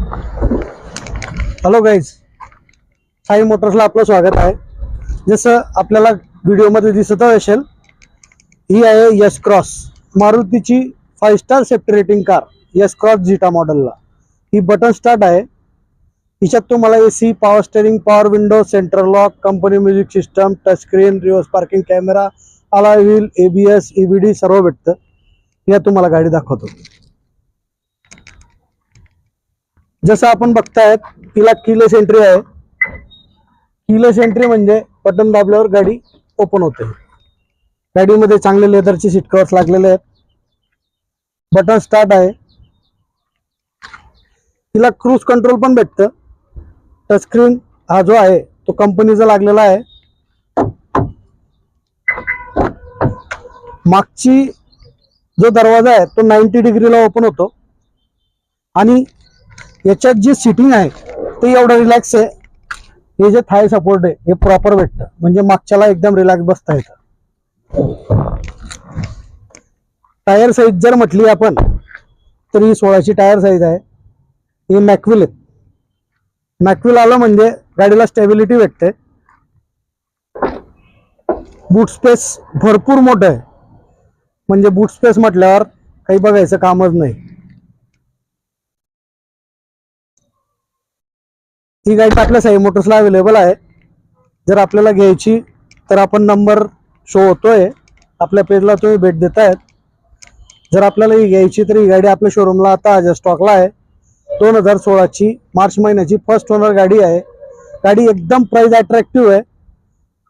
Hello guys, Sai मोटर्सला आपलं स्वागत आहे. जसं आपल्याला व्हिडिओमध्ये दिसत असेल, ही आहे यस क्रॉस, मारुतीची 5 star safety rating car. Yes cross zeta मॉडेलला ही बटन स्टार्ट आहे. हिच्यात तुम्हाला AC, power steering, power window, central lock, company music system, touch screen, reverse parking camera, alloy wheel, ABS, EBD सर्व भेटतं. या तुम्हाला गाडी दाखवतो. जसं आपण बघतायत, तिला कीलेस एंट्री आहे. कीलेस एंट्री म्हणजे बटन दाबल्यावर गाडी ओपन होते. गाडीमध्ये चांगले लेदरचे सीट कव्हर्स लागलेले आहेत. बटन स्टार्ट आहे. तिला क्रूज कंट्रोल पण भेटतं. टच स्क्रीन हा जो आहे तो कंपनीचा लागलेला आहे. मागची जो दरवाजा आहे तो 90 डिग्रीला ओपन होतो आणि याच्यात जी सीटिंग आहे ते एवढं रिलॅक्स आहे. हे जे थाय सपोर्ट आहे हे प्रॉपर भेटतं, म्हणजे मागच्याला एकदम रिलॅक्स बसता येतं. टायर साईज जर म्हटली आपण तर ही 16ची टायर साईज आहे. हे मॅक्विल आहे. मॅक्विल आलं म्हणजे गाडीला स्टेबिलिटी भेटते. बूट स्पेस भरपूर मोठं आहे, म्हणजे बूट स्पेस म्हटल्यावर काही बघायचं कामच नाही. ही गाडी आपल्या साई मोटर्सला अवेलेबल आहे. जर आपल्याला घ्यायची तर आपण नंबर शो होतोय आपल्या पेजला, तुम्ही भेट देतायत. जर आपल्याला ही घ्यायची तर ही गाडी आपल्या शोरूमला आता स्टॉकला आहे. 2016ची मार्च महिन्याची फर्स्ट ओनर गाडी आहे. गाडी एकदम प्राइस अट्रॅक्टिव्ह आहे.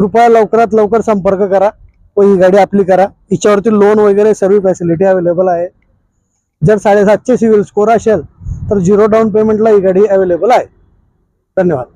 कृपया लवकरात लवकर संपर्क करा व ही गाडी आपली करा. हिच्यावरती लोन वगैरे सर्व फॅसिलिटी अवेलेबल आहे. जर 750 सिव्हिल स्कोर असेल तर 0 डाऊन पेमेंटला ही गाडी अवेलेबल आहे. धन्यवाद.